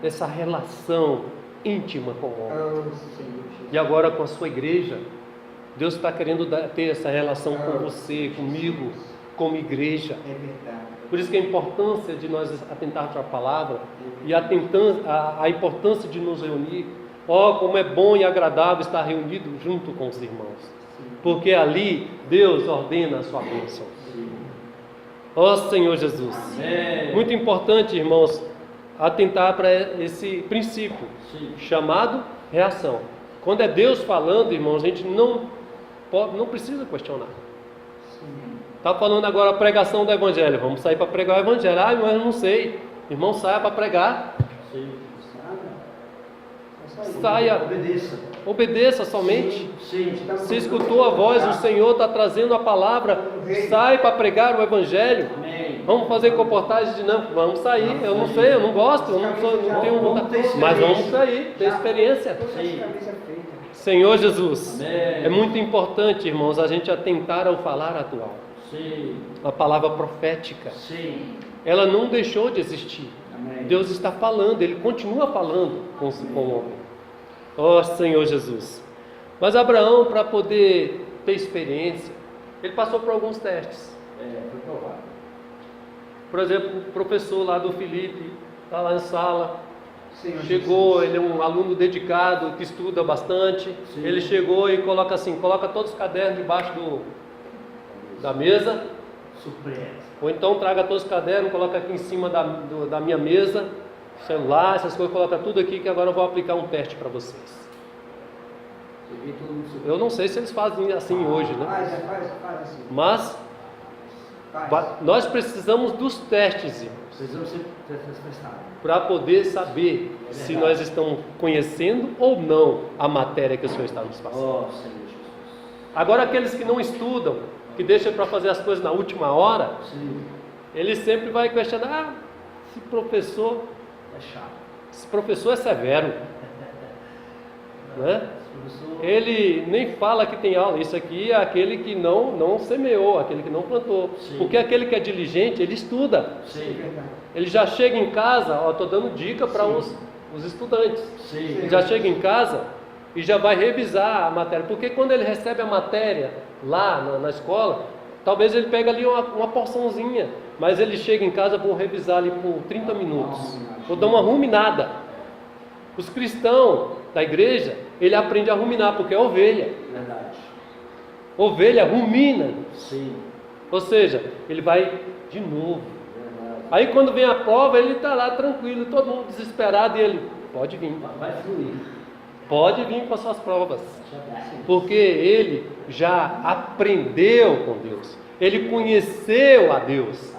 dessa relação íntima com o homem. E agora com a sua igreja, Deus está querendo ter essa relação com você, comigo, como igreja. É verdade. Por isso que a importância de nós atentarmos à palavra e a importância de nos reunir. Como é bom e agradável estar reunido junto com os irmãos. Porque ali Deus ordena a sua bênção. Senhor Jesus. Muito importante, irmãos, atentar para esse princípio chamado reação. Quando é Deus falando, irmãos, a gente não precisa questionar. Está falando agora a pregação do Evangelho. Vamos sair para pregar o Evangelho. Mas eu não sei. Irmão, saia para pregar. Saia. Obedeça somente. Você escutou a voz, o Senhor está trazendo a palavra. Sai para pregar o Evangelho. Vamos fazer comportagem dinâmica. Vamos sair. Eu não sei, eu não gosto, eu não tenho vontade. Mas vamos sair, ter experiência. Senhor Jesus, é muito importante, irmãos, a gente atentar ao falar atual. A palavra profética, ela não deixou de existir. Deus está falando, Ele continua falando com o homem. Senhor Jesus. Mas Abraão, para poder ter experiência, ele passou por alguns testes. Foi provado. Por exemplo, o professor lá do Felipe, está lá na sala. Chegou, ele é um aluno dedicado, que estuda bastante. Ele chegou e coloca todos os cadernos debaixo da mesa. Surpresa. Ou então traga todos os cadernos, coloca aqui em cima da minha mesa, celular, essas coisas, coloca tudo aqui que agora eu vou aplicar um teste para vocês. Eu não sei se eles fazem assim hoje, né? Faz assim. Mas nós precisamos dos testes, irmãos. Precisamos ser testados. Para poder saber se nós estamos conhecendo ou não a matéria que o Senhor está nos passando. Agora aqueles que não estudam, que deixam para fazer as coisas na última hora, ele sempre vai questionar: esse professor é chato, esse professor é severo, né? Ele nem fala que tem aula. Isso aqui é aquele que não semeou, aquele que não plantou. Porque aquele que é diligente, ele estuda. Ele já chega em casa, estou dando dica para os estudantes. Ele já chega em casa e já vai revisar a matéria. Porque quando ele recebe a matéria lá na escola, talvez ele pega ali uma porçãozinha, mas ele chega em casa, vou revisar ali por 30 minutos. Vou dar uma ruminada. Os cristãos da igreja, ele aprende a ruminar, porque é ovelha. Verdade. Ovelha rumina. Sim. Ou seja, ele vai de novo. Verdade. Aí quando vem a prova, ele está lá tranquilo, todo mundo desesperado, e ele, pode vir. Vai fluir. Pode vir com as suas provas. Porque ele já aprendeu com Deus. Ele conheceu a Deus.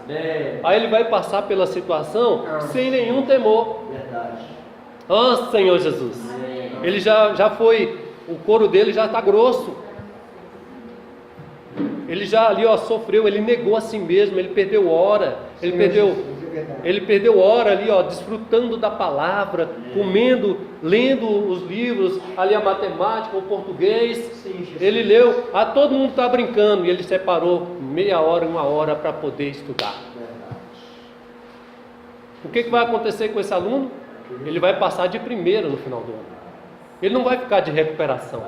Aí ele vai passar pela situação sem nenhum temor. Verdade. Senhor Jesus. Ele já foi, o couro dele já está grosso. Ele já ali sofreu, ele negou a si mesmo, ele perdeu hora, ele perdeu hora ali, desfrutando da palavra, comendo, lendo os livros, ali a matemática, o português. Ele leu, todo mundo está brincando, e ele separou meia hora, 1 hora para poder estudar. O que vai acontecer com esse aluno? Ele vai passar de primeiro no final do ano. Ele não vai ficar de recuperação.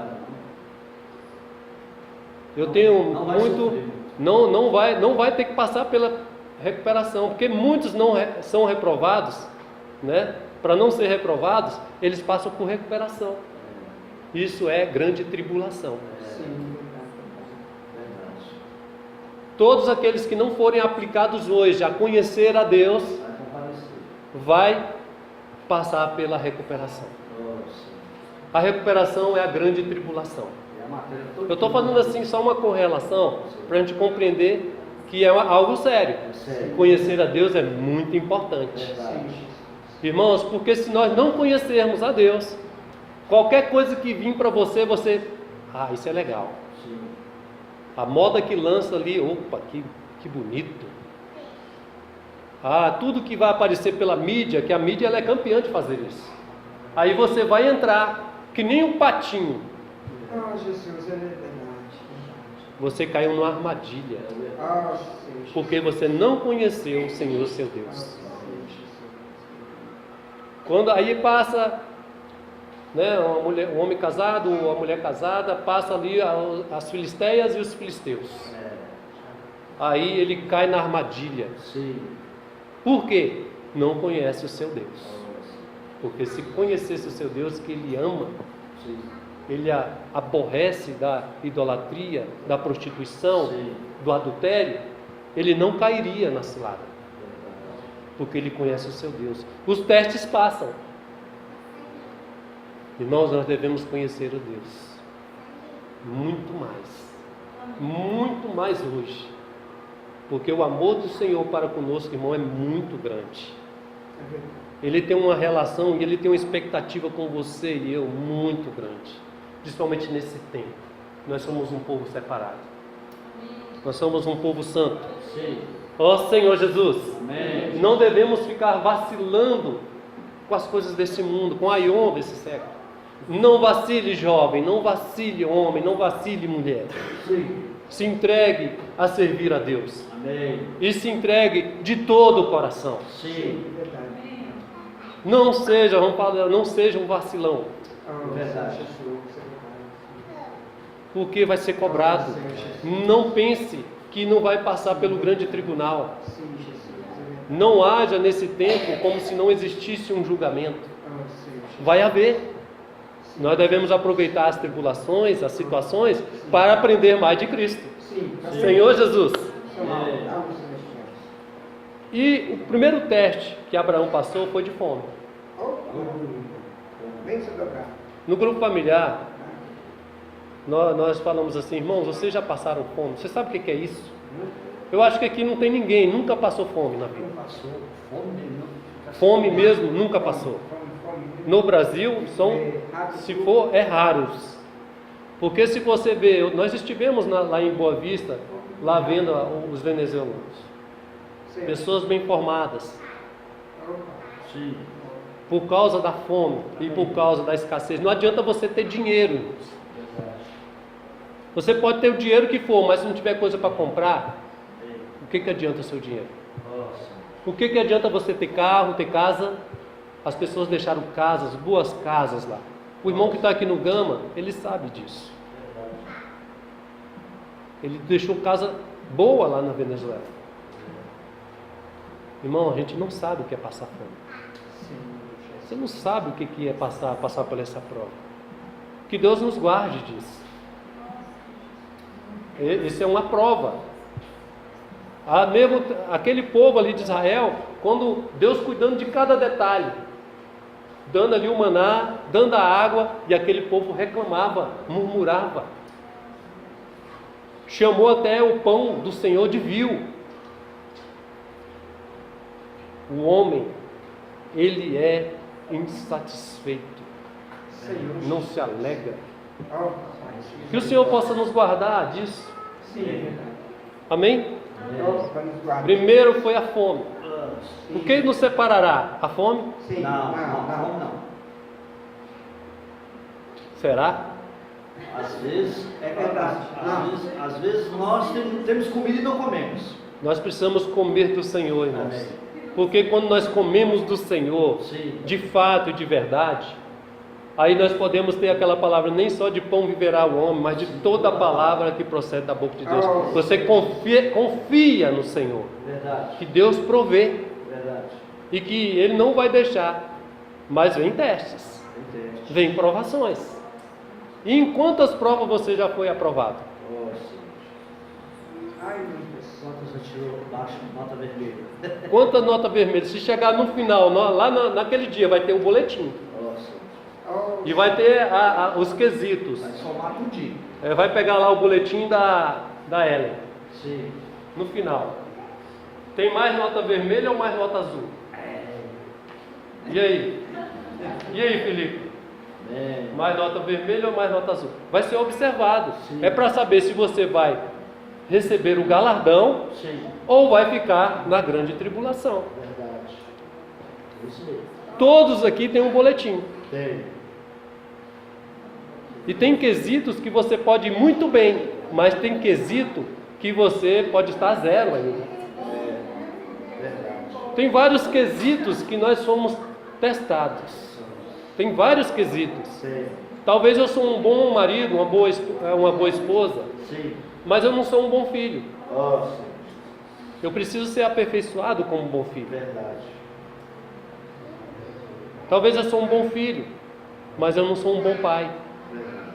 Eu tenho muito... Não vai ter que passar pela recuperação, porque muitos não são reprovados, né? Para não ser reprovados, eles passam por recuperação. Isso é grande tribulação. Todos aqueles que não forem aplicados hoje a conhecer a Deus, vai passar pela recuperação. A recuperação é a grande tribulação. Eu estou falando assim só uma correlação para a gente compreender que é algo sério. Conhecer a Deus é muito importante. Irmãos, porque se nós não conhecermos a Deus, qualquer coisa que vir para você, isso é legal. A moda que lança ali, opa, que bonito. Tudo que vai aparecer pela mídia, que a mídia ela é campeã de fazer isso. Aí você vai entrar que nem um patinho. Jesus, é verdade. Você caiu numa armadilha. Porque você não conheceu o Senhor seu Deus. Quando aí passa, né, um homem casado ou uma mulher casada, passa ali as filisteias e os filisteus. Aí ele cai na armadilha. Sim. Por quê? Não conhece o seu Deus. Porque se conhecesse o seu Deus, que ele ama, Sim. ele aborrece da idolatria, da prostituição, Sim. do adultério, ele não cairia na cilada. Porque ele conhece o seu Deus. Os testes passam. Irmãos, nós devemos conhecer o Deus. Muito mais hoje. Porque o amor do Senhor para conosco, irmão, é muito grande. Ele tem uma relação e Ele tem uma expectativa com você e eu muito grande. Principalmente nesse tempo. Nós somos um povo separado. Nós somos um povo santo. Sim. Ó Senhor Jesus. Amém. Não devemos ficar vacilando com as coisas desse mundo, com a ion desse século. Não vacile, jovem, não vacile, homem, não vacile, mulher. Sim. Se entregue a servir a Deus. Amém. E se entregue de todo o coração. Sim. Não seja, vamos falar, não seja um vacilão. Verdade. Porque vai ser cobrado. Não pense que não vai passar pelo grande tribunal. Não haja nesse tempo como se não existisse um julgamento. Vai haver. Nós devemos aproveitar as tribulações, as situações, para aprender mais de Cristo. Senhor Jesus. E o primeiro teste que Abraão passou foi de fome. No grupo familiar, nós falamos assim, irmãos, vocês já passaram fome? Você sabe o que é isso? Eu acho que aqui não tem ninguém, nunca passou fome na vida. Fome mesmo, nunca passou. No Brasil, se for, é raros. Porque se você vê, nós estivemos lá em Boa Vista, lá vendo os venezuelanos. Pessoas bem formadas. Sim. Por causa da fome e por causa da escassez. Não adianta você ter dinheiro, irmãos. Você pode ter o dinheiro que for, mas se não tiver coisa para comprar, o que adianta o seu dinheiro? O que adianta você ter carro, ter casa? As pessoas deixaram casas, boas casas lá. O irmão que está aqui no Gama, ele sabe disso. Ele deixou casa boa lá na Venezuela. Irmão, a gente não sabe o que é passar fome. Você não sabe o que é passar por essa prova. Que Deus nos guarde disso. Isso é uma prova. Mesmo aquele povo ali de Israel, quando Deus cuidando de cada detalhe, dando ali o maná, dando a água, e aquele povo reclamava, murmurava. Chamou até o pão do Senhor de vil. O homem, ele é insatisfeito, não se alegra. Que o Senhor possa nos guardar disso. Amém? Primeiro foi a fome. O que nos separará? A fome? Não. Será? Às vezes é verdade. Às vezes nós temos comida e não comemos. Nós precisamos comer do Senhor, irmãos. Porque quando nós comemos do Senhor, de fato e de verdade, aí nós podemos ter aquela palavra, nem só de pão viverá o homem, mas de toda a palavra que procede da boca de Deus. Você confia no Senhor. Verdade. Que Deus provê. Verdade. E que Ele não vai deixar. Mas vem testes. Vem provações. E em quantas provas você já foi aprovado? Quantas você tirou baixo, nota vermelha? Quantas notas vermelhas? Se chegar no final, lá naquele dia, vai ter o boletim. E vai ter os quesitos. Vai somar tudinho. Vai pegar lá o boletim da Ellen. Sim. No final. Tem mais nota vermelha ou mais nota azul? E aí? E aí, Felipe? Mais nota vermelha ou mais nota azul? Vai ser observado. Sim. É para saber se você vai receber o galardão, sim, ou vai ficar na grande tribulação. Verdade. Isso mesmo. Todos aqui têm um boletim. Tem. E tem quesitos que você pode ir muito bem, mas tem quesito que você pode estar zero ainda. Verdade. Tem vários quesitos que nós somos testados. Tem vários quesitos. Sim. Talvez eu sou um bom marido, uma boa esposa, Sim. mas eu não sou um bom filho. Oh, sim. Eu preciso ser aperfeiçoado como um bom filho. Verdade. Talvez eu sou um bom filho, mas eu não sou um bom pai. Verdade.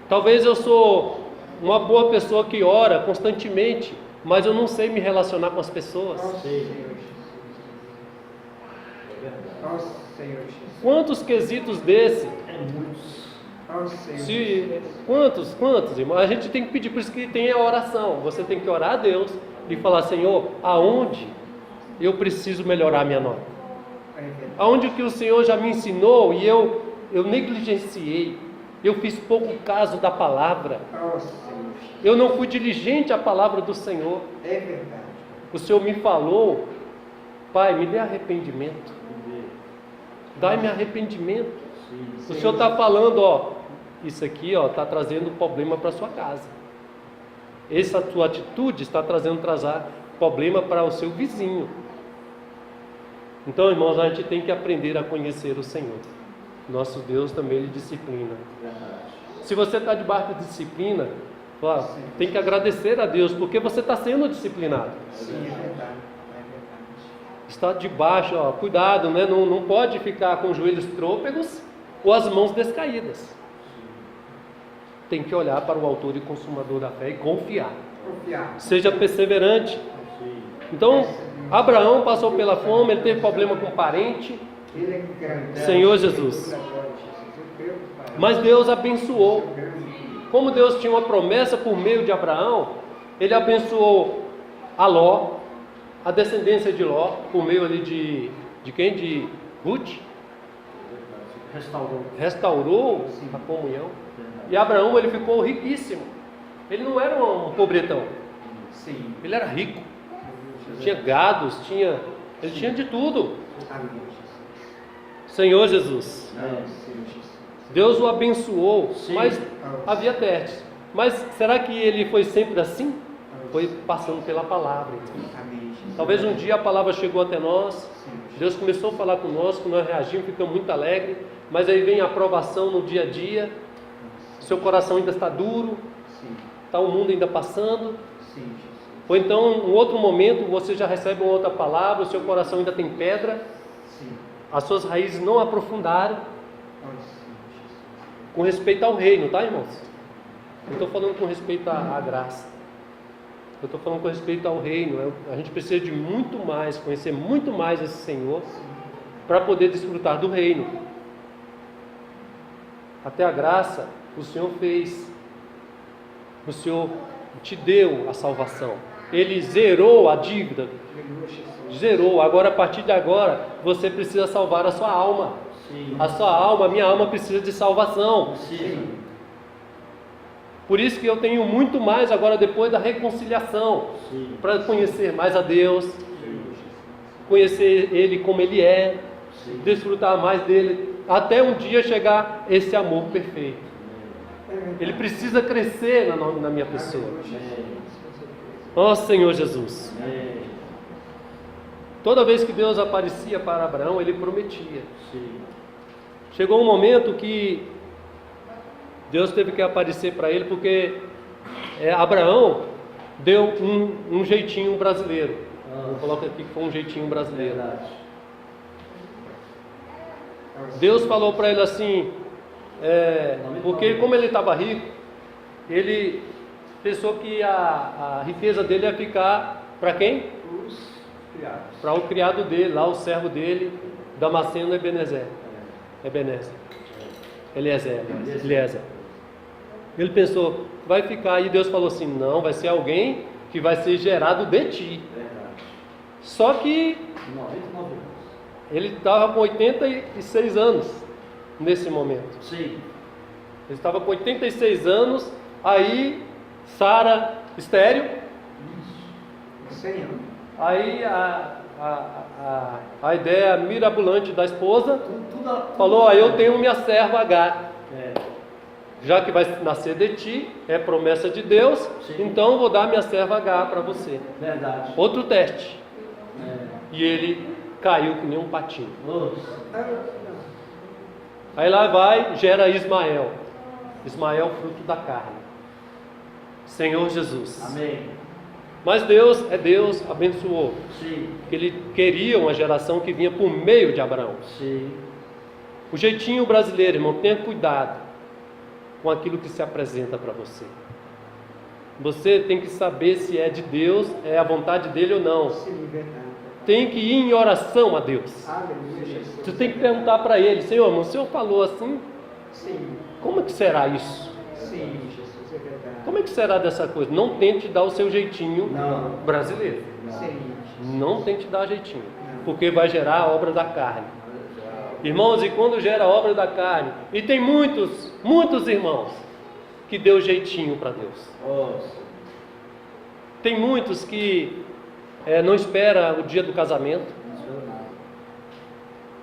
Talvez eu sou uma boa pessoa que ora constantemente, mas eu não sei me relacionar com as pessoas. Sim. É verdade. Nossa, Senhor Jesus. Quantos quesitos desse? É muitos. Nossa, Senhor. Quantos, irmão? A gente tem que pedir, por isso que tem a oração. Você tem que orar a Deus e falar: Senhor, aonde eu preciso melhorar a minha nota? Aonde que o Senhor já me ensinou e eu negligenciei, eu fiz pouco caso da palavra, Nossa, Senhor. eu não fui diligente à palavra do Senhor. É verdade. O Senhor me falou: Pai, me dê arrependimento, dai-me arrependimento. Sim. O Senhor está falando, ó, isso aqui está trazendo problema para a sua casa. Essa tua atitude está trazendo problema para o seu vizinho. Então, irmãos, a gente tem que aprender a conhecer o Senhor. Nosso Deus também Ele disciplina. Verdade. Se você está debaixo de disciplina, tem que agradecer a Deus, porque você está sendo disciplinado. Sim, é verdade. Está debaixo, cuidado, né? Não pode ficar com os joelhos trôpegos ou as mãos descaídas. Tem que olhar para o autor e consumador da fé e confiar. Confiar. Seja perseverante. Sim. Então, Abraão passou pela fome, ele teve problema com um parente. Ele é grande. Senhor Jesus. Mas Deus abençoou. Como Deus tinha uma promessa por meio de Abraão, Ele abençoou a Ló, a descendência de Ló, por meio ali de quem? De Ruth. Restaurou a comunhão. E Abraão, ele ficou riquíssimo. Ele não era um pobretão. Sim. Ele era rico. Tinha gados, ele tinha de tudo. Senhor Jesus. Deus o abençoou, mas havia testes. Mas será que ele foi sempre assim? Foi passando pela palavra. Talvez um dia a palavra chegou até nós, Deus começou a falar conosco, nós reagimos, ficamos muito alegres, mas aí vem a aprovação no dia a dia, seu coração ainda está duro, está o mundo ainda passando, ou então em outro momento você já recebe uma outra palavra, o seu coração ainda tem pedra, as suas raízes não aprofundaram, com respeito ao reino, tá, irmãos? Não estou falando com respeito à graça, eu estou falando com respeito ao reino. A gente precisa de muito mais, conhecer muito mais esse Senhor, para poder desfrutar do reino. Até a graça o Senhor fez, o Senhor te deu a salvação, Ele zerou a dívida, zerou. Agora, a partir de agora, você precisa salvar a sua alma. Sim. A sua alma, a minha alma precisa de salvação. Sim. Por isso que eu tenho muito mais agora depois da reconciliação, para conhecer mais a Deus, conhecer Ele como Ele é, desfrutar mais dele, até um dia chegar esse amor perfeito. Ele precisa crescer na minha pessoa. Ó Senhor Jesus. Toda vez que Deus aparecia para Abraão, Ele prometia. Chegou um momento que Deus teve que aparecer para ele, porque Abraão deu um jeitinho brasileiro. Vou colocar aqui que foi um jeitinho brasileiro. Deus falou para ele assim, porque como ele estava rico, ele pensou que a riqueza dele ia ficar para quem? Para o criado dele, lá o servo dele, Damasceno Eliezer. Ele pensou, vai ficar, e Deus falou assim, não, vai ser alguém que vai ser gerado de ti. Só que ele estava com 86 anos nesse momento. Ele estava com 86 anos, aí Sara estéril, aí a ideia mirabolante da esposa falou, eu tenho minha serva Agar, já que vai nascer de ti, é promessa de Deus, então vou dar minha serva Agar para você. Outro teste. E ele caiu que nem um patinho. Nossa. Aí lá vai, gera Ismael. Ismael, fruto da carne. Senhor Jesus. Amém. Mas Deus é Deus, abençoou. Sim. Porque Ele queria uma geração que vinha por meio de Abraão. Sim. O jeitinho brasileiro, irmão, tenha cuidado com aquilo que se apresenta para você. Você tem que saber se é de Deus, é a vontade dele ou não. Sim, verdade. Tem que ir em oração a Deus. Aleluia, Jesus. Você tem que perguntar para ele: Senhor, mas o Senhor falou assim, Sim, como é que será isso? sim, Jesus, é verdade. Como é que será dessa coisa? Não tente dar o seu jeitinho Não. brasileiro. Sim, Não tente dar jeitinho, Não. porque vai gerar a obra da carne. Irmãos, e quando gera a obra da carne, e tem muitos irmãos que deu jeitinho para Deus. Nossa. Tem muitos que não espera o dia do casamento,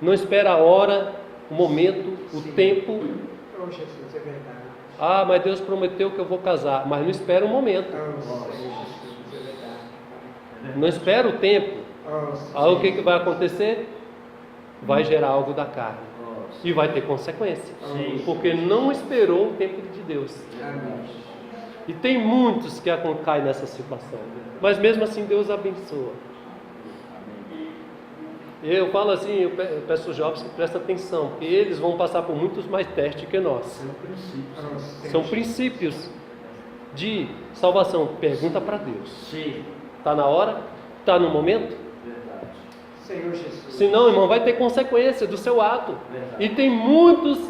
não espera a hora, o momento, o Sim. tempo. oh Jesus, é verdade. Ah, mas Deus prometeu que eu vou casar, mas não espera o momento, Oh Senhor Jesus, é verdade. não espera o tempo. Oh, Aí o que vai acontecer? Vai gerar algo da carne Nossa. e vai ter consequência, Sim. porque não esperou o tempo de Deus. amém. E tem muitos que caem nessa situação, mas mesmo assim Deus abençoa. Eu falo assim, eu peço aos jovens que prestem atenção, porque eles vão passar por muitos mais testes que nós. São princípios. Oh, Senhor São Jesus. princípios de salvação. Pergunta para Deus. Sim. Está na hora? Está no momento? Verdade. Senhor Jesus. Senão, irmão, vai ter consequência do seu ato. Verdade. E tem muitos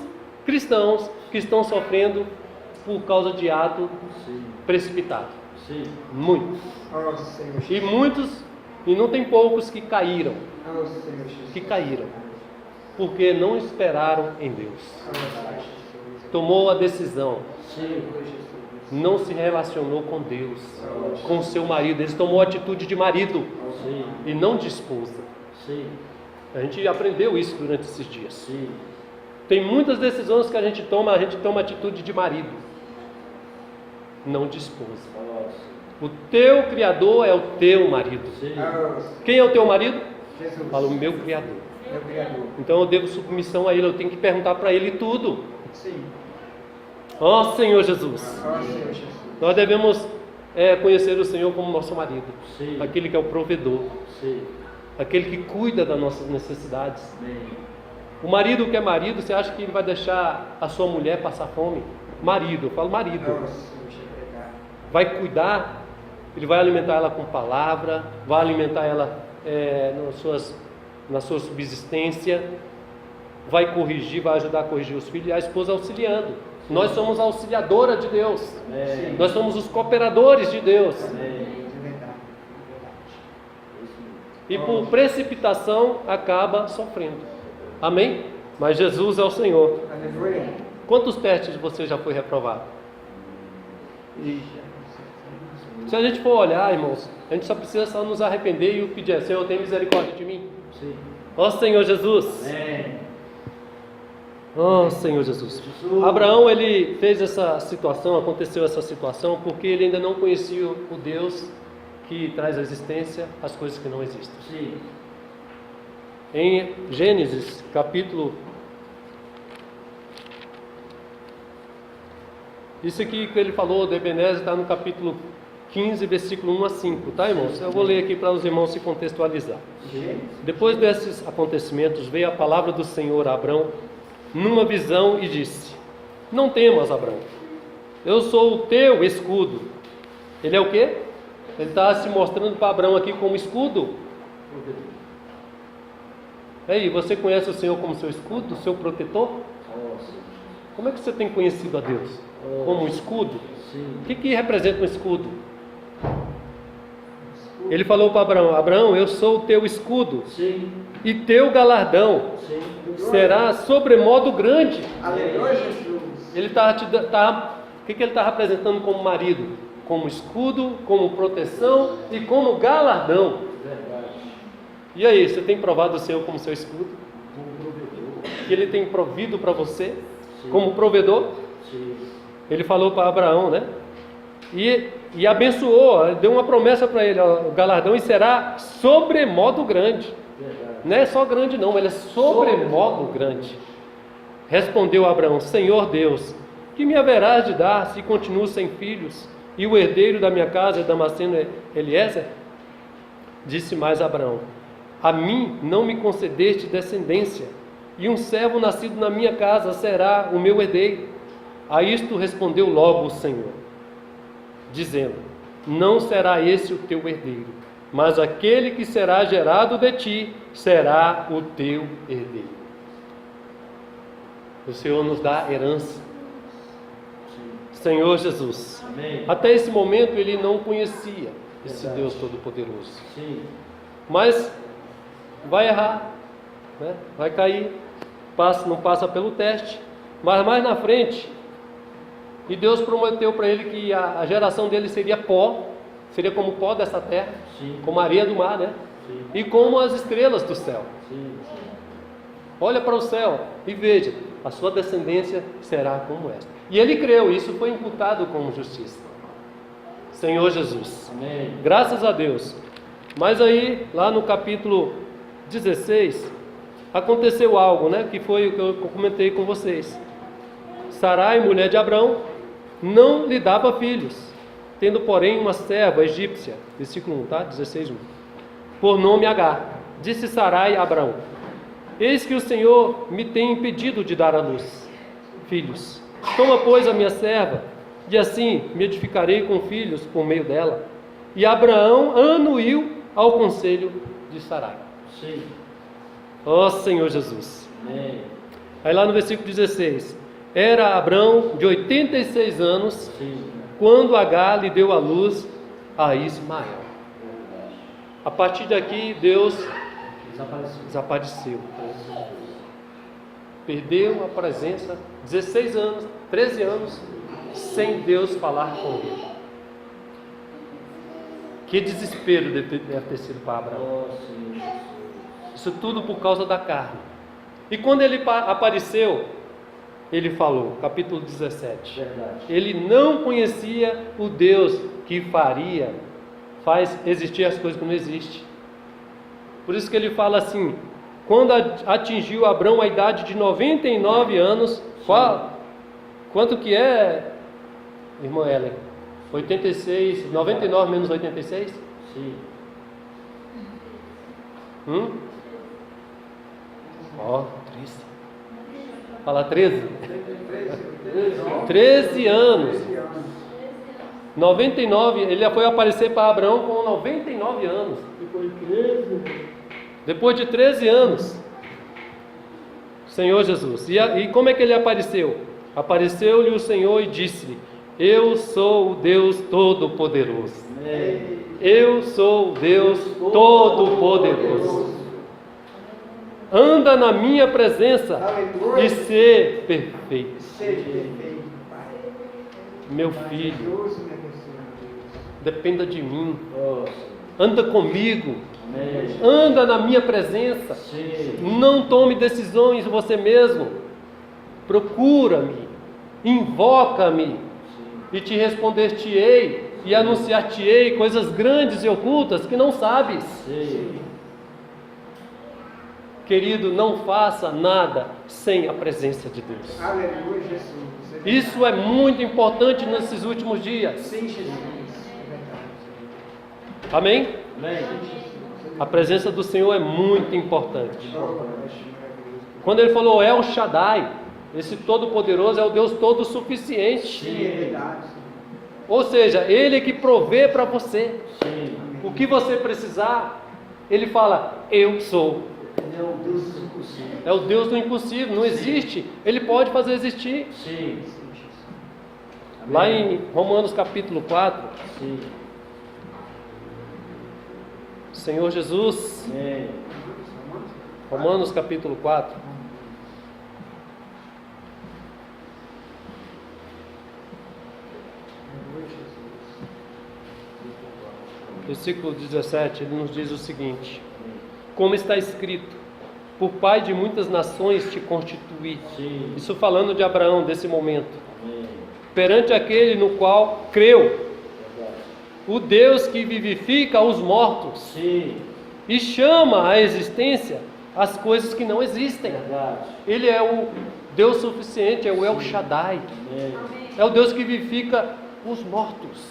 cristãos que estão sofrendo por causa de ato Sim. precipitado. Sim. Muitos. Oh, Senhor E Jesus. muitos, e não tem poucos que caíram. Oh, Senhor Jesus. Que caíram. Porque não esperaram em Deus. Oh, Senhor Jesus. Tomou a decisão. Sim. Senhor Jesus. Não se relacionou com Deus, com o seu marido. Ele tomou a atitude de marido Sim. e não de esposa. Sim. A gente aprendeu isso durante esses dias. Sim. Tem muitas decisões que a gente toma atitude de marido, não de esposa. Nossa. O teu Criador é o teu marido. Sim. Oh, Quem é o teu marido? Jesus. Fala, o meu Criador. Meu Criador. Então eu devo submissão a Ele, eu tenho que perguntar para Ele tudo. Sim. Ó Senhor Jesus, Oh, Senhor Jesus. nós devemos conhecer o Senhor como nosso marido, Sim. aquele que é o provedor, Sim. aquele que cuida das nossas necessidades. Amém. O marido que é marido, você acha que ele vai deixar a sua mulher passar fome? Marido, eu falo marido. Oh, Senhor Jesus. É verdade. Vai cuidar, ele vai alimentar ela com palavra, vai alimentar ela na sua subsistência, vai corrigir, vai ajudar a corrigir os filhos, e a esposa auxiliando. Nós somos a auxiliadora de Deus, Amém. nós somos os cooperadores de Deus, Amém. É verdade. e por precipitação acaba sofrendo. Amém? Mas Jesus é o Senhor. Aleluia. Quantos testes você já foi reprovado? Se a gente for olhar, irmãos, a gente só precisa só nos arrepender e pedir: Senhor, tem misericórdia de mim. Sim. Ó Senhor Jesus. Amém. Ó Senhor Jesus. Abraão, ele fez essa situação, aconteceu essa situação, porque ele ainda não conhecia o Deus que traz à existência as coisas que não existem. Sim. Em Gênesis, capítulo... Isso aqui que ele falou do Ebenezer está no capítulo 15, versículo 1 a 5, tá, irmãos? Eu vou ler aqui para os irmãos se contextualizar. Sim. Depois desses acontecimentos, veio a palavra do Senhor a Abrão numa visão e disse: Não temas, Abrão, eu sou o teu escudo. Ele é o quê? Ele está se mostrando para Abrão aqui como escudo. E aí, você conhece o Senhor como seu escudo, seu protetor? Nossa. Como é que você tem conhecido a Deus? Como um escudo? Sim. O que representa um escudo? Ele falou para Abraão: Abraão, eu sou o teu escudo, Sim. e teu galardão Sim. será sobremodo grande. Aleluia, Jesus. Ele o que ele está representando como marido? Como escudo, como proteção e como galardão. Verdade. E aí, você tem provado o Senhor como seu escudo? Como provedor. Que Ele tem provido para você Sim. como provedor? Sim. Ele falou para Abraão, né? E abençoou, deu uma promessa para ele: ó, o galardão será sobremodo grande. Não é só grande não, ele é sobremodo grande. Respondeu Abraão: Senhor Deus, que me haverás de dar se continuo sem filhos, e o herdeiro da minha casa é Damasceno Eliezer? Disse mais Abraão: a mim não me concedeste descendência, e um servo nascido na minha casa será o meu herdeiro. A isto respondeu logo o Senhor, dizendo: não será esse o teu herdeiro, mas aquele que será gerado de ti será o teu herdeiro. O Senhor nos dá herança. Senhor Jesus. Amém. Até esse momento ele não conhecia esse Deus Todo-Poderoso. Sim. Mas vai errar, né? Vai cair, não passa pelo teste, mas mais na frente, e Deus prometeu para ele que a geração dele seria pó, seria como o pó dessa terra, Sim. como a areia do mar, né? Sim. E como as estrelas do céu. Sim. Olha para o céu e veja, a sua descendência será como esta. E ele creu, isso foi imputado como justiça. Senhor Jesus. Amém. Graças a Deus. Mas aí, lá no capítulo 16, aconteceu algo, né? Que foi o que eu comentei com vocês. Sarai, mulher de Abrão, não lhe dava filhos, tendo porém uma serva egípcia, versículo 1, tá? 16:1, por nome Agar. Disse Sarai a Abrão: eis que o Senhor me tem impedido de dar à luz filhos. Toma, pois, a minha serva, e assim me edificarei com filhos por meio dela. E Abraão anuiu ao conselho de Sarai. Sim. Ó Senhor Jesus. Amém. Aí lá no versículo 16: era Abrão de 86 anos, Sim. quando Agar lhe deu à luz a Ismael. A partir daqui, Deus desapareceu. Perdeu a presença, 16 anos, 13 anos, sem Deus falar com ele. Que desespero deve ter sido para Abraão. Oh, Senhor. Isso tudo por causa da carne. E quando ele apareceu, ele falou, capítulo 17. Verdade. Ele não conhecia o Deus que faz existir as coisas que não existem. Por isso que ele fala assim: quando atingiu Abrão a idade de 99 anos, quanto que é, irmã Ellen? 86, 99 menos 86? Sim. Ó, triste. Fala 13. 13 anos. 99, ele foi aparecer para Abraão com 99 anos. Depois de 13 anos. Senhor Jesus. E como é que ele apareceu? Apareceu-lhe o Senhor e disse-lhe: eu sou o Deus Todo-Poderoso. Eu sou o Deus Todo-Poderoso. Anda na minha presença e ser perfeito. Meu filho, dependa de mim. Anda comigo. Anda na minha presença. Não tome decisões você mesmo. Procura-me, invoca-me, e te responder-te-ei e anunciar-te-ei coisas grandes e ocultas que não sabes. Querido, não faça nada sem a presença de Deus. Aleluia, Jesus. Isso é muito importante nesses últimos dias. Sim, Jesus. Amém? Amém. A presença do Senhor é muito importante. Quando ele falou El Shaddai, esse Todo-Poderoso é o Deus Todo-Suficiente. Sim, é verdade. Ou seja, Ele é que provê para você. Sim. O que você precisar, Ele fala: eu sou. Ele é o Deus do impossível. É o Deus do impossível, não existe. Ele pode fazer existir. Sim. Lá em Romanos capítulo 4, Sim. Senhor Jesus, Amém. Romanos capítulo 4, versículo 17, ele nos diz o seguinte: como está escrito, por pai de muitas nações te constituí. Sim. Isso falando de Abraão, desse momento. Amém. Perante aquele no qual creu, Verdade. o Deus que vivifica os mortos Sim. e chama à existência as coisas que não existem. Verdade. Ele é o Deus suficiente, é o El Shaddai. Amém. É o Deus que vivifica os mortos.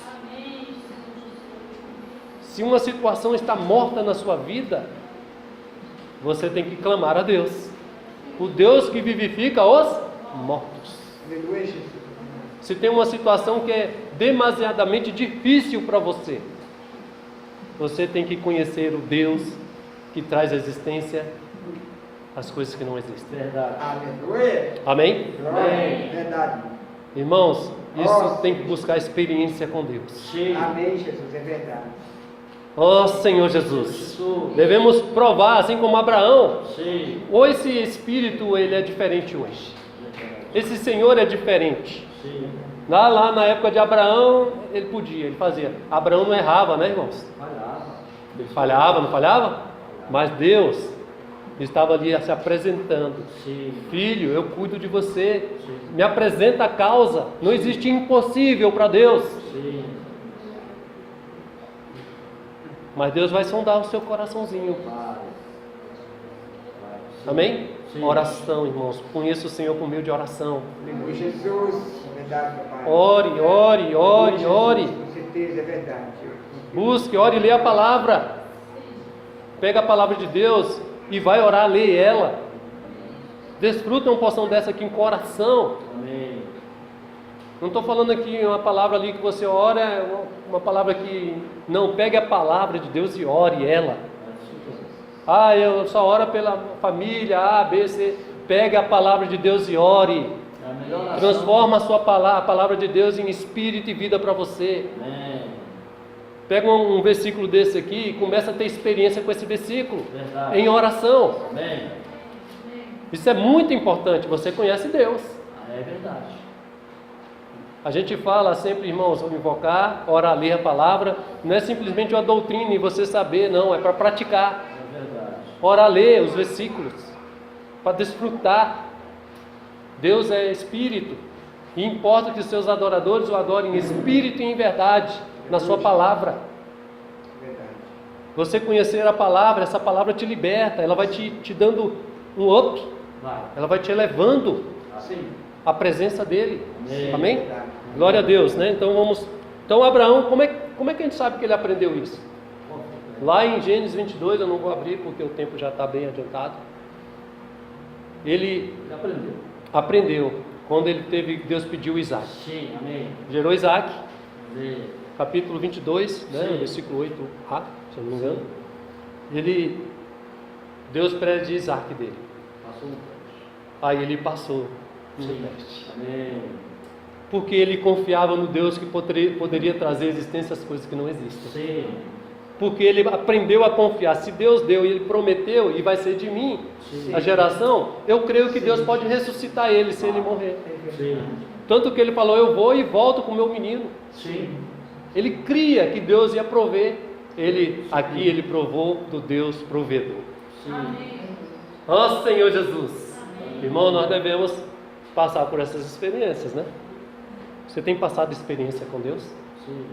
Se uma situação está morta na sua vida, você tem que clamar a Deus. O Deus que vivifica os mortos. Aleluia, Jesus. Se tem uma situação que é demasiadamente difícil para você, você tem que conhecer o Deus que traz à existência as coisas que não existem. Verdade. Aleluia. Amém? Glória. Verdade. Irmãos, isso Nossa. tem que buscar experiência com Deus. Sim. Amém, Jesus. É verdade. Ó Senhor Jesus, Jesus. devemos provar, assim como Abraão, Sim. ou esse espírito ele é diferente hoje. Esse Senhor é diferente. Sim. Lá na época de Abraão, ele podia, ele fazia. Abraão não errava, né, irmãos? Falhava. Ele falhava, não falhava? Mas Deus estava ali se apresentando. Sim. Filho, eu cuido de você. Me apresenta a causa. Não existe impossível para Deus. Sim. Mas Deus vai sondar o seu coraçãozinho. Vai. Amém? Sim. Oração, irmãos. Conheça o Senhor por meio de oração. Aleluia, Jesus. É verdade, meu Pai. Ore, ore, ore, ore. Com certeza, é verdade. Busque, ore e lê a palavra. Pega a palavra de Deus e vai orar, lê ela. Desfruta uma porção dessa aqui em coração. Amém. Não estou falando aqui uma palavra ali que você ora, uma palavra que não, pegue a palavra de Deus e ore ela. Ah, eu só oro pela família, A, B, C. Pegue a palavra de Deus e ore. É a melhor oração. Transforma a palavra de Deus em espírito e vida para você. Amém. Pega um versículo desse aqui e começa a ter experiência com esse versículo. Verdade. Em oração. Amém. Isso é muito importante. Você conhece Deus. É verdade. A gente fala sempre, irmãos, invocar, orar, ler a palavra. Não é simplesmente uma doutrina e você saber, não. É para praticar. É verdade. Orar, ler os versículos. Para desfrutar. Deus é espírito. E importa que os seus adoradores o adorem em espírito e em verdade. Na sua palavra. Verdade. Você conhecer a palavra, essa palavra te liberta. Ela vai te dando um up. Vai. Ela vai te elevando Assim. à presença dele. Amém. Amém? Verdade. Glória a Deus, né? Então vamos. Então Abraão, como é que a gente sabe que ele aprendeu isso? Lá em Gênesis 22, eu não vou abrir porque o tempo já está bem adiantado. Ele Aprendeu. aprendeu quando Deus pediu Isaac. Sim. Amém. Gerou Isaac, Amém. capítulo 22, né? Sim. Versículo 8a, se eu não me engano. Deus pede Isaac dele. Passou um teste. Aí ele passou no Sim. teste. Amém. Porque ele confiava no Deus que poderia trazer à existência as coisas que não existem. Sim. Porque ele aprendeu a confiar. Se Deus deu e ele prometeu e vai ser de mim Sim. a geração, eu creio que Deus pode ressuscitar ele se ele morrer. Sim. Tanto que ele falou, eu vou e volto com o meu menino. Sim. Ele cria que Deus ia prover. Aqui ele provou do Deus provedor. Sim. Ó Senhor Jesus. Irmão, nós devemos passar por essas experiências, né? Você tem passado experiência com Deus? Sim.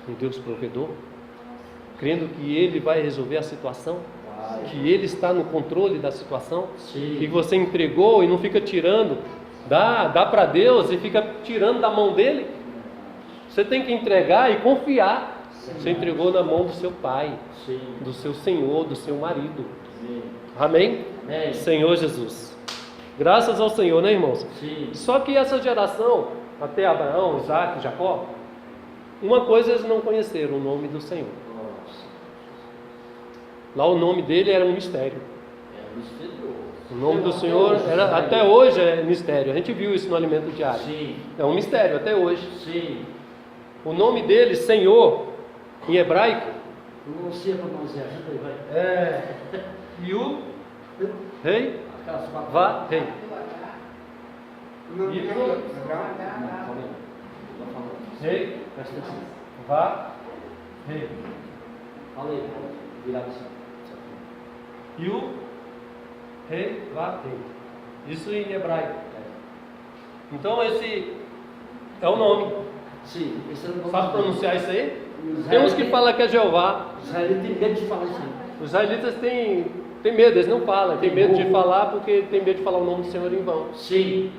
Um Deus provedor? Crendo que Ele vai resolver a situação? Vai. Que Ele está no controle da situação? Sim. Que você entregou e não fica tirando? Dá para Deus e fica tirando da mão dele? Você tem que entregar e confiar. Você entregou na mão do seu pai, Sim. do seu senhor, do seu marido. Sim. Amém? Amém. Senhor Jesus. Graças ao Senhor, né, irmãos? Sim. Só que essa geração, até Abraão, Isaac, Jacó, uma coisa eles não conheceram, o nome do Senhor. Nossa. Lá o nome dele era um mistério. É misterioso. O nome do Senhor era, até hoje é mistério. A gente viu isso no alimento diário. Sim. É um mistério até hoje. Sim. O nome dele, Senhor, em hebraico, Pronuncia para nós, ajuda aí, vai. é Yu, Rei, Aquelas quatro. Vá, Rei. O nome dele é Não, Abraão. calma aí. Tô falando. Rei, Presta atenção. Vá, Rei. Fala aí, virado assim. Yu, Rei, Vá, Rei. Isso em hebraico. Então esse é o nome. Sim. Esse é o nome Sabe dele. pronunciar isso aí? Israel Tem uns que tem- falam que é Jeová. Israel tem medo de falar isso aí. Os israelitas têm medo, eles não falam, tem medo de falar porque tem medo de falar o nome do Senhor em vão. Sim.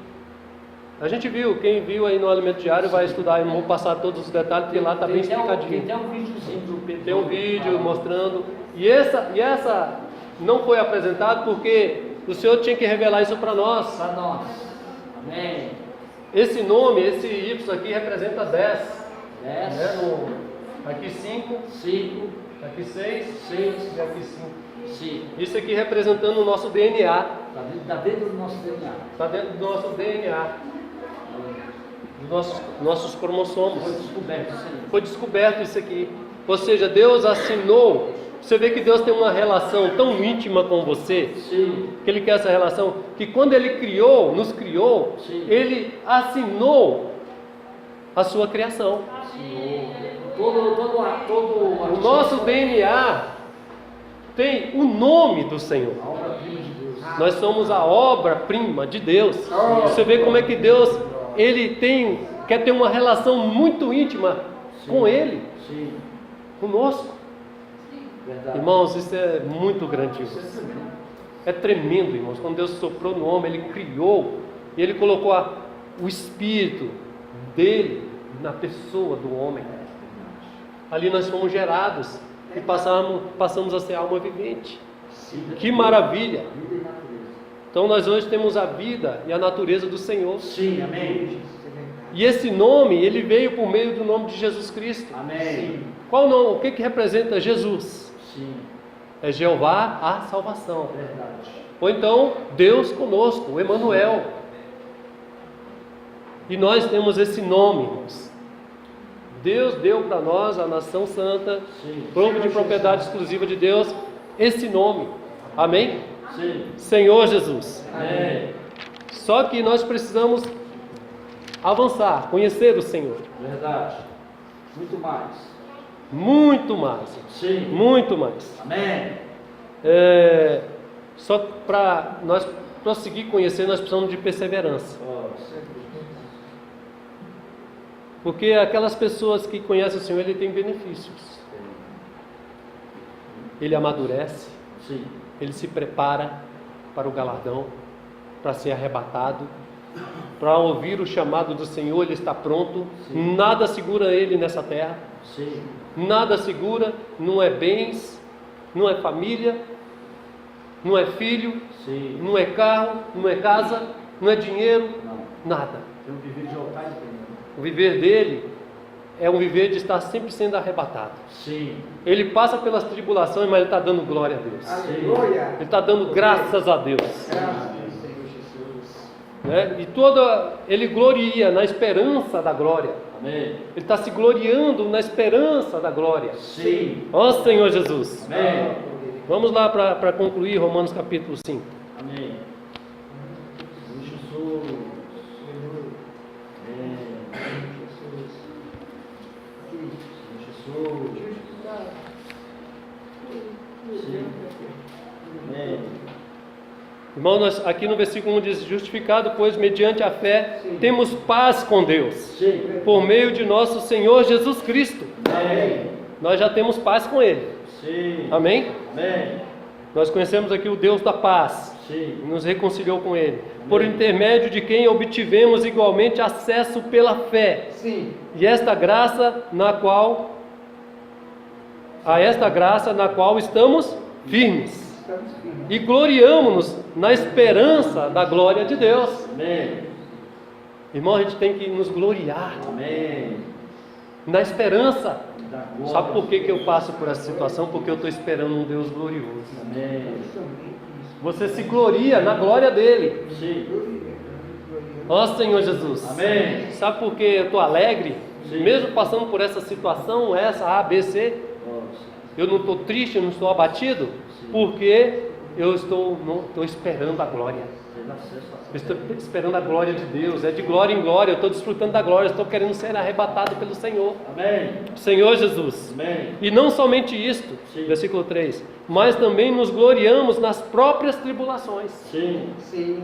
A gente viu, quem viu aí no Alimento Diário vai estudar, eu não vou passar todos os detalhes, porque lá está bem explicadinho. Tem um videozinho do Pedro. Tem um vídeo mostrando. E essa não foi apresentado porque o Senhor tinha que revelar isso para nós. Para nós. Amém. Esse nome, esse Y aqui representa 10. 10. Né? Aqui 5, 5, aqui 6, 6 e aqui 5. Sim. Isso aqui representando o nosso DNA. Está dentro do nosso DNA. Está dentro do nosso DNA. Dos nossos cromossomos. Foi descoberto isso aí. Foi descoberto isso aqui. Ou seja, Deus assinou. Você vê que Deus tem uma relação tão íntima com você, Sim. que Ele quer essa relação, que quando Ele criou, nos criou, Sim. Ele assinou a sua criação. O nosso DNA tem o nome do Senhor. A obra-prima de Deus. Nós somos a obra-prima de Deus. Você vê como é que Deus, Ele quer ter uma relação muito íntima com Ele, Sim. conosco. Verdade. Irmãos, isso é muito grandioso. É tremendo, irmãos. Quando Deus soprou no homem, Ele criou e Ele colocou o Espírito dele na pessoa do homem. Ali nós fomos gerados e passamos a ser alma vivente. Que maravilha! Vida e natureza. Então nós hoje temos a vida e a natureza do Senhor. Sim, amém. E esse nome, ele veio por meio do nome de Jesus Cristo. Amém. Qual o nome? O que representa Jesus? Sim. É Jeová a salvação. Verdade. Ou então, Deus conosco, o Emanuel. E nós temos esse nome, irmãos. Deus deu para nós, a nação santa, Sim. povo de propriedade exclusiva de Deus, esse nome. Amém? Sim. Senhor Jesus. Amém. Só que nós precisamos avançar, conhecer o Senhor. Verdade. Muito mais. Muito mais. Sim. Muito mais. Amém. Só para nós prosseguir conhecer, nós precisamos de perseverança. Porque aquelas pessoas que conhecem o Senhor, Ele tem benefícios. Ele amadurece. Sim. Ele se prepara para o galardão, para ser arrebatado, para ouvir o chamado do Senhor. Ele está pronto. Sim. Nada segura ele nessa terra. Sim. Nada segura. Não é bens, não é família, não é filho, Sim. não é carro, não é casa, não é dinheiro, Não. nada. Eu vivi de altar e primeiro. O viver dele é um viver de estar sempre sendo arrebatado. Sim. Ele passa pelas tribulações, mas ele está dando glória a Deus. Aleluia. Ele está dando graças a Deus. Graças ao Senhor Jesus. Né? E ele gloria na esperança da glória. Amém. Ele está se gloriando na esperança da glória. Sim. Ó Senhor Jesus. Amém. Vamos lá para concluir Romanos capítulo 5. Amém. Jesus. Amém. Jesus. Sim. Amém. Irmão, aqui no versículo 1 diz: justificado, pois, mediante a fé, temos paz com Deus, Sim. por meio de nosso Senhor Jesus Cristo. Amém. Nós já temos paz com Ele. Sim. Amém? Amém. Nós conhecemos aqui o Deus da paz, Sim. e nos reconciliou com Ele, por intermédio de quem obtivemos igualmente acesso pela fé. Sim. E esta graça na qual estamos firmes. Estamos firmes. E gloriamo-nos na esperança da glória de Deus. Amém. Irmão, a gente tem que nos gloriar Amém. na esperança. Da glória. Sabe por que eu passo por essa situação? Porque eu estou esperando um Deus glorioso. Amém. Você se gloria na glória dele. Sim. Ó Senhor Jesus. Amém. Sabe por que eu estou alegre? Sim. Mesmo passando por essa situação, essa A, B, C, Nossa. eu não estou triste, eu não estou abatido, Sim. porque eu estou esperando a glória. Tendo acesso a Eu estou esperando a glória de Deus. É de glória em glória. Eu estou desfrutando da glória. Eu estou querendo ser arrebatado pelo Senhor. Amém. Senhor Jesus. Amém. E não somente isto, Sim. versículo 3, mas também nos gloriamos nas próprias tribulações. Sim. Sim.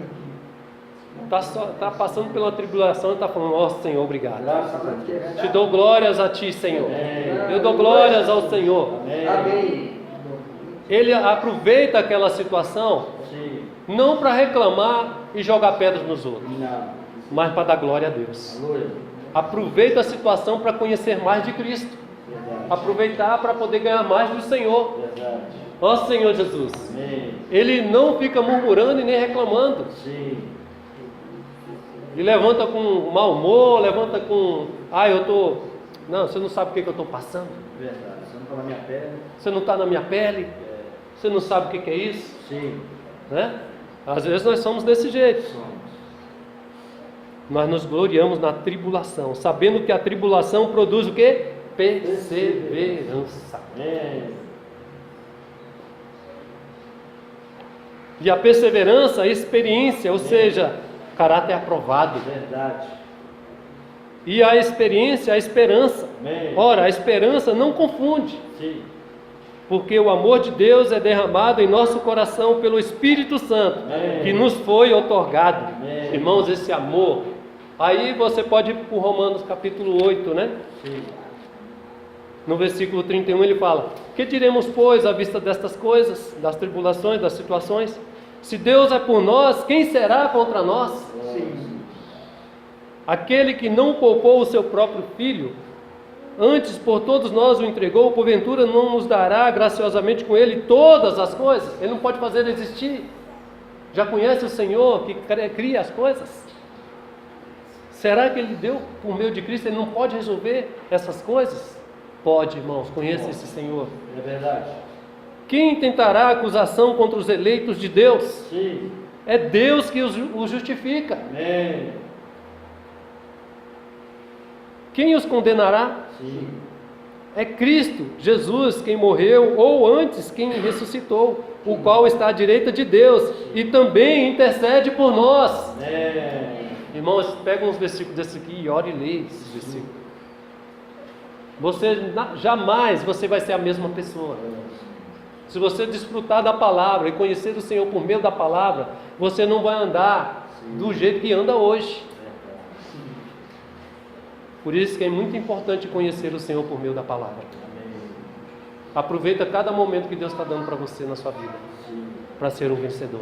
está passando pela tribulação e está falando: ó Senhor, obrigado. Graças a Deus. Te dou glórias a Ti, Senhor. Eu dou glórias ao Senhor. Amém. Ele aproveita aquela situação Sim. não para reclamar e jogar pedras nos outros, Não. mas para dar glória a Deus. Aleluia. Aproveita a situação para conhecer mais de Cristo. Verdade. Aproveitar para poder ganhar mais do Senhor. Verdade. Ó Senhor Jesus. Amém. Ele não fica murmurando e nem reclamando. Sim. E levanta com mau humor, levanta com: eu tô. Não, você não sabe o que eu estou passando. Verdade. Você não está na minha pele. Você não está na minha pele. Você não sabe o que é isso. Sim. Né? Às vezes nós somos desse jeito. Somos. Nós nos gloriamos na tribulação, sabendo que a tribulação produz o quê? Perseverança. Amém. E a perseverança, a experiência, ou seja, caráter aprovado. Verdade. E a experiência, a esperança. Amém. Ora, a esperança não confunde, Sim. porque o amor de Deus é derramado em nosso coração pelo Espírito Santo, Amém. que nos foi outorgado. Amém. Irmãos, esse amor. Aí você pode ir para o Romanos capítulo 8, né? Sim. No versículo 31 ele fala: que diremos, pois, à vista destas coisas, das tribulações, das situações? Se Deus é por nós, quem será contra nós? Sim. Aquele que não poupou o seu próprio filho, antes por todos nós o entregou, porventura não nos dará graciosamente com ele todas as coisas? Ele não pode fazer existir. Já conhece o Senhor que cria as coisas? Será que Ele deu por meio de Cristo? Ele não pode resolver essas coisas? Pode, irmãos, conheça esse Senhor. É verdade. Quem tentará acusação contra os eleitos de Deus? Sim. É Deus que os justifica. Amém. Quem os condenará? Sim. É Cristo, Jesus, quem morreu, ou antes quem ressuscitou, o qual está à direita de Deus e também intercede por nós. Amém. Irmãos, pega uns versículos desse aqui e ore e lê esses versículos. Jamais você vai ser a mesma pessoa. Se você desfrutar da palavra e conhecer o Senhor por meio da palavra, você não vai andar do jeito que anda hoje. Por isso que é muito importante conhecer o Senhor por meio da palavra. Aproveita cada momento que Deus está dando para você na sua vida, para ser um vencedor,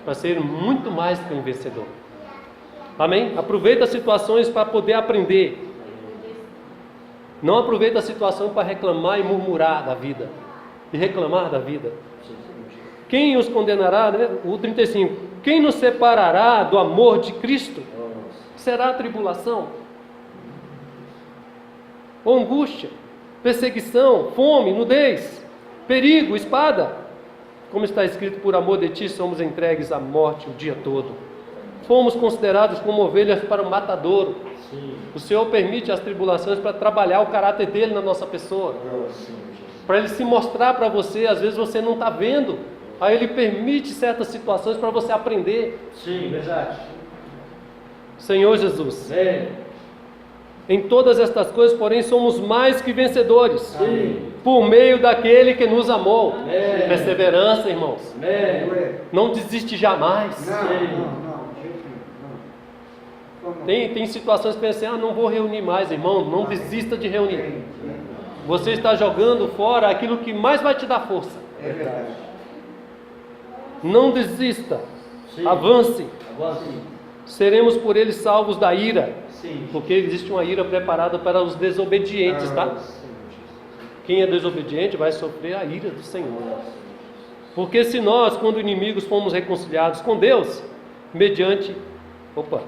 para ser muito mais que um vencedor. Amém? Aproveita as situações para poder aprender. Não aproveita a situação para reclamar e murmurar da vida, e reclamar da vida. Quem os condenará, né? O 35. Quem nos separará do amor de Cristo? Será a tribulação? Ou angústia? Perseguição? Fome? Nudez? Perigo? Espada? Como está escrito: por amor de ti somos entregues à morte o dia todo. Fomos considerados como ovelhas para o matadouro. Sim. O Senhor permite as tribulações para trabalhar o caráter dele na nossa pessoa, para ele se mostrar para você. Às vezes você não está vendo, aí ele permite certas situações para você aprender. Sim, verdade. Senhor Jesus, Amém. em todas estas coisas, porém, somos mais que vencedores, Sim. por meio daquele que nos amou. Amém. Perseverança, irmãos. Amém. Não desiste jamais. Não. Tem situações que pensam assim: não vou reunir mais, irmão. Não desista de reunir. Você está jogando fora aquilo que mais vai te dar força. É verdade. Não desista. Sim. Avance. Avance. Seremos por ele salvos da ira. Sim. Porque existe uma ira preparada para os desobedientes, tá? Quem é desobediente vai sofrer a ira do Senhor. Porque se nós, quando inimigos, fomos reconciliados com Deus, mediante... Opa,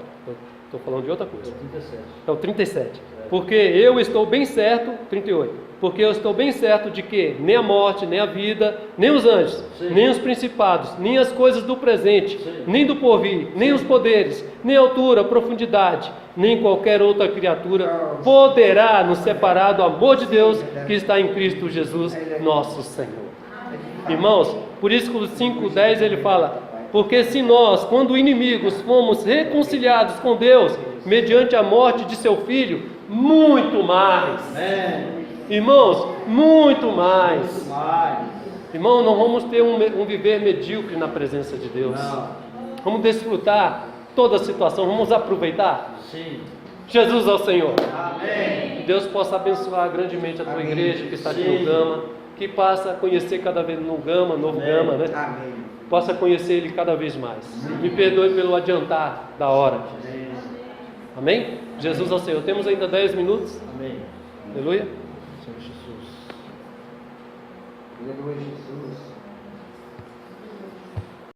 estou falando de outra coisa. 37. É o 37. Porque eu estou bem certo, 38. Porque eu estou bem certo de que nem a morte, nem a vida, nem os anjos, Sim. nem os principados, nem as coisas do presente, Sim. nem do porvir, nem os poderes, nem a altura, profundidade, nem qualquer outra criatura poderá nos separar do amor de Deus que está em Cristo Jesus, nosso Senhor. Irmãos, por isso que o 5:10 ele fala: porque se nós, quando inimigos, fomos reconciliados com Deus mediante a morte de seu Filho, muito mais, irmãos, muito mais. Irmão, não vamos ter um viver medíocre na presença de Deus. Não. Vamos desfrutar toda a situação. Vamos aproveitar? Sim. Jesus é o Senhor. Amém. Que Deus possa abençoar grandemente a tua Amém. igreja que está aqui Sim. no Gama, que passa a conhecer cada vez no Gama, novo Amém. Gama, né? Amém. Possa conhecer Ele cada vez mais. Me perdoe pelo adiantar da hora. Amém. Amém? Jesus é o Senhor. Temos ainda 10 minutos. Amém. Aleluia. Senhor Jesus. Aleluia, Jesus.